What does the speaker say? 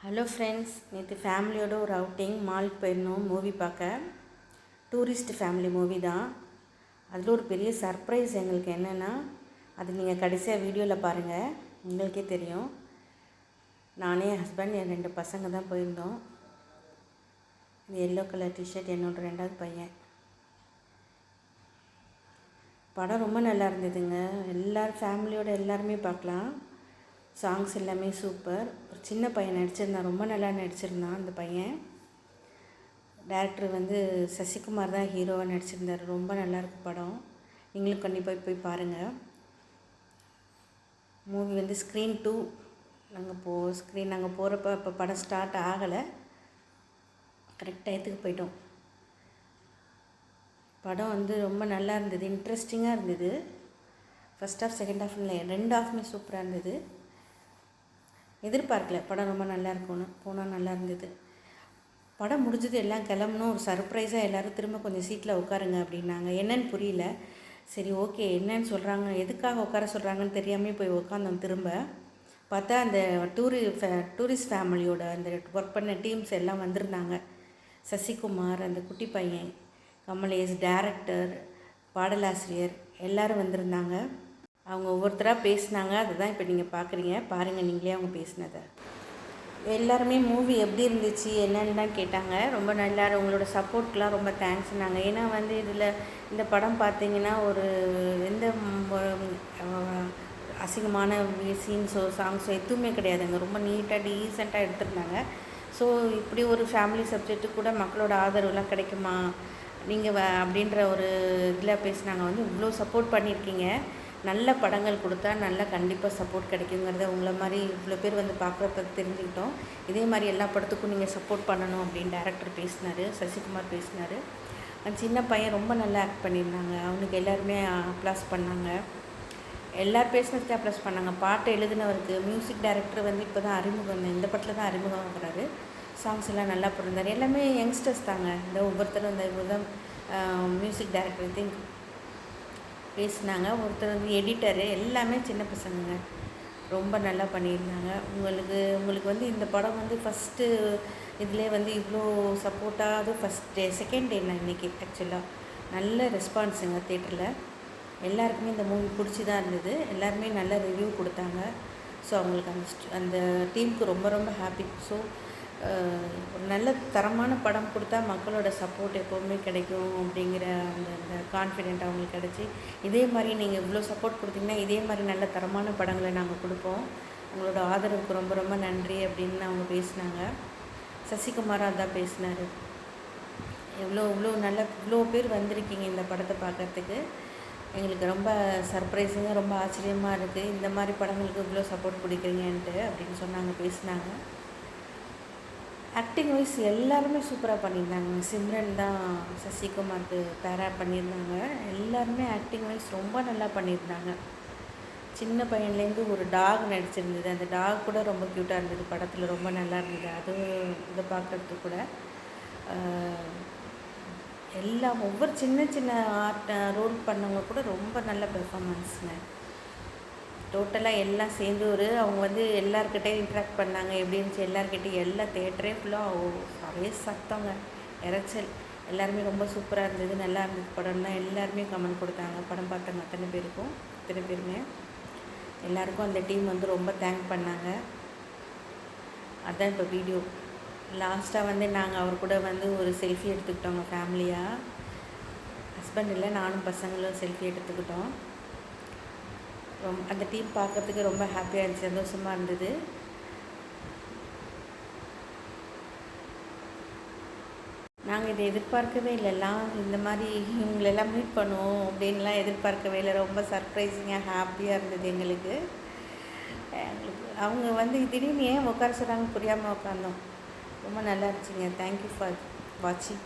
Hello friends, நேற்று ஃபேமிலியோட ஒரு அவுட்டிங் மாலுக்கு போயிருந்தோம் மூவி பார்க்க. டூரிஸ்ட் ஃபேமிலி மூவி தான். அதில் ஒரு பெரிய சர்ப்ரைஸ் எங்களுக்கு என்னென்னா, அது நீங்கள் கடைசியாக வீடியோவில் பாருங்கள், உங்களுக்கே தெரியும். நானே என் ஹஸ்பண்ட் என் 2 பசங்க தான் போயிருந்தோம். இந்த எல்லோ கலர் டிஷர்ட் என்னோட 2வது பையன். படம் ரொம்ப நல்லா இருந்ததுங்க. எல்லோரும் ஃபேமிலியோடு எல்லாருமே பார்க்கலாம். சாங்ஸ் எல்லாமே சூப்பர். ஒரு சின்ன பையன் நடிச்சிருந்தான், ரொம்ப நல்லா நடிச்சிருந்தான் அந்த பையன். டேரக்டர் வந்து சசிகுமார் தான் ஹீரோவாக நடிச்சிருந்தார். ரொம்ப நல்லாயிருக்கு படம். நீங்களும் கண்டிப்பாக போய் பாருங்கள். மூவி வந்து ஸ்க்ரீன் 2 நாங்கள் போகிறப்ப இப்போ படம் ஸ்டார்ட் ஆகலை, கரெக்ட் டயத்துக்கு போயிட்டோம். படம் வந்து ரொம்ப நல்லா இருந்தது, இன்ட்ரெஸ்டிங்காக இருந்தது. ஃபஸ்ட் ஹாஃப் செகண்ட் ஹாஃப் இல்லை, 2 ஹாஃப்மே சூப்பராக இருந்தது. எதிர்பார்க்கல படம் ரொம்ப நல்லா இருக்கும்னு, போனால் நல்லா இருந்தது. படம் முடிஞ்சது, எல்லாம் கிளம்பணும். ஒரு சர்ப்ரைஸாக எல்லோரும் திரும்ப கொஞ்சம் சீட்டில் உட்காருங்க அப்படின்னாங்க. என்னன்னு புரியல. சரி, ஓகே, என்னன்னு சொல்கிறாங்க, எதுக்காக உட்கார சொல்கிறாங்கன்னு தெரியாமே போய் உட்காந்தோம். திரும்ப பார்த்தா அந்த டூரிஸ்ட் ஃபேமிலியோட அந்த ஒர்க் பண்ண டீம்ஸ் எல்லாம் வந்திருந்தாங்க. சசிகுமார், அந்த குட்டி பையன், கமலேஷ், டேரக்டர், பாடலாசிரியர் எல்லோரும் வந்திருந்தாங்க. அவங்க ஒவ்வொருத்தராக பேசினாங்க. அதுதான் இப்போ நீங்கள் பார்க்குறீங்க. பாருங்கள் நீங்களே அவங்க பேசினதை. எல்லாருமே மூவி எப்படி இருந்துச்சு என்னென்னு கேட்டாங்க. ரொம்ப நல்லா, உங்களோட சப்போர்ட்லாம் ரொம்ப தேங்க்ஸ்னாங்க. ஏன்னா வந்து இதில் இந்த படம் பார்த்தீங்கன்னா ஒரு எந்த அசிங்கமான சீன்ஸோ சாங்ஸோ எதுவுமே கிடையாதுங்க. ரொம்ப நீட்டாக டீசெண்டாக எடுத்திருந்தாங்க. ஸோ இப்படி ஒரு ஃபேமிலி சப்ஜெக்ட்டு கூட மக்களோட ஆதரவுலாம் கிடைக்குமா நீங்கள் அப்படின்ற ஒரு இதில் பேசினாங்க. வந்து இவ்வளோ சப்போர்ட் பண்ணியிருக்கீங்க, நல்ல படங்கள் கொடுத்தா நல்லா கண்டிப்பாக சப்போர்ட் கிடைக்குங்கிறத உங்களை மாதிரி இவ்வளோ பேர் வந்து பார்க்குறப்ப தெரிஞ்சுக்கிட்டோம். இதே மாதிரி எல்லா படத்துக்கும் நீங்கள் சப்போர்ட் பண்ணணும் அப்படின்னு டேரக்டர் பேசினார், சசிகுமார் பேசினார். அந்த சின்ன பையன் ரொம்ப நல்லா ஆக்ட் பண்ணியிருந்தாங்க. அவனுக்கு எல்லாருமே அப்ளாஸ் பண்ணாங்க. எல்லோரும் பேசினதுக்கு அப்ளாஸ் பண்ணாங்க. பாட்டு எழுதினவருக்கு மியூசிக் டைரக்டர் வந்து இப்போ தான் அறிமுகம், இந்த படத்தில் தான் அறிமுகம் ஆகிறாரு. சாங்ஸ் எல்லாம் நல்லா போட்டிருந்தார். எல்லாமே யங்ஸ்டர்ஸ் தாங்க. இந்த ஒவ்வொருத்தரும் இந்த இவர் மியூசிக் டைரக்டர் திங்க் பேசினாங்க. ஒருத்தர் வந்து எடிட்டரு, எல்லாமே சின்ன பசங்க. ரொம்ப நல்லா பண்ணியிருந்தாங்க. உங்களுக்கு வந்து இந்த படம் வந்து ஃபஸ்ட்டு இதிலே வந்து இவ்வளோ சப்போர்ட்டாக, அது செகண்ட் டே நான் இன்றைக்கி ஆக்சுவலாக நல்ல ரெஸ்பான்ஸுங்க தேட்டரில். எல்லாருக்குமே இந்த மூவி பிடிச்சி தான் இருந்தது. எல்லாருமே நல்ல ரிவ்யூ கொடுத்தாங்க. ஸோ அவங்களுக்கு அந்த டீமுக்கு ரொம்ப ரொம்ப ஹாப்பி. ஸோ ஒரு நல்ல தரமான படம் கொடுத்தா மக்களோட சப்போர்ட் எப்போவுமே கிடைக்கும் அப்படிங்கிற அந்த கான்ஃபிடென்ட் அவங்களுக்கு கிடச்சி, இதே மாதிரி நீங்கள் இவ்வளோ சப்போர்ட் கொடுத்தீங்கன்னா இதே மாதிரி நல்ல தரமான படங்களை நாங்கள் கொடுப்போம், உங்களோட ஆதரவுக்கு ரொம்ப ரொம்ப நன்றி அப்படின்னு அவங்க பேசினாங்க. சசிகுமார் அதான் பேசினார். இவ்வளோ பேர் வந்திருக்கீங்க இந்த படத்தை பார்க்குறதுக்கு, எங்களுக்கு ரொம்ப சர்ப்ரைஸிங்காக ரொம்ப ஆச்சரியமாக இருக்குது, இந்த மாதிரி படங்களுக்கு இவ்வளோ சப்போர்ட் கொடுக்குறீங்கன்ட்டு அப்படின்னு சொன்னாங்க, பேசினாங்க. ஆக்டிங் வைஸ் எல்லாருமே சூப்பராக பண்ணியிருந்தாங்க. சிம்ரன் தான் சசிகுமாருக்கு பேரா பண்ணியிருந்தாங்க. எல்லாருமே ஆக்டிங் வைஸ் ரொம்ப நல்லா பண்ணியிருந்தாங்க. சின்ன பையன்லேருந்து ஒரு டாக் நடிச்சிருந்தது. அந்த டாக் கூட ரொம்ப க்யூட்டாக இருந்தது. படத்தில் ரொம்ப நல்லா இருந்தது. அதுவும் இதை பார்க்குறதுக்கு கூட எல்லாம் ஒவ்வொரு சின்ன சின்ன ரோல் பண்ணவங்க கூட ரொம்ப நல்ல பெர்ஃபார்மன்ஸுங்க. டோட்டலாக எல்லாம் சேர்ந்து அவங்க வந்து எல்லாருக்கிட்டையும் இன்ட்ராக்ட் பண்ணாங்க. எப்படி இருந்துச்சு எல்லாருக்கிட்டையும், எல்லா தேட்டரே ஃபுல்லாக ஒரே சத்தங்க, இறைச்சல். எல்லாருமே ரொம்ப சூப்பராக இருந்தது, நல்லா இருந்தது படம்னா எல்லாருமே கமெண்ட் கொடுத்தாங்க. படம் பார்த்தவங்க அத்தனை பேருமே எல்லாருக்கும் அந்த டீம் வந்து ரொம்ப தேங்க் பண்ணாங்க. அதுதான் இப்போ வீடியோ. லாஸ்ட்டாக வந்து நாங்கள் அவர் கூட வந்து ஒரு செல்ஃபி எடுத்துக்கிட்டோங்க ஃபேமிலியாக. ஹஸ்பண்ட் இல்லை, நானும் பசங்களும் செல்ஃபி எடுத்துக்கிட்டோம். அந்த டீம் பார்க்குறதுக்கு ரொம்ப ஹாப்பியாக இருந்துச்சு, சந்தோஷமாக இருந்தது. நாங்கள் இதை எதிர்பார்க்கவே இல்லைலாம், இந்த மாதிரி இவங்களெல்லாம் மீட் பண்ணுவோம் அப்படின்லாம் எதிர்பார்க்கவே இல்லை. ரொம்ப சர்ப்ரைசிங்காக ஹாப்பியாக இருந்தது எங்களுக்கு. அவங்க வந்து திடீர்னு ஏன் உட்கார சொல்கிறாங்க புரியாமல் உட்காந்தோம். ரொம்ப நல்லா இருந்துச்சுங்க. தேங்க்யூ ஃபார் வாட்சிங்.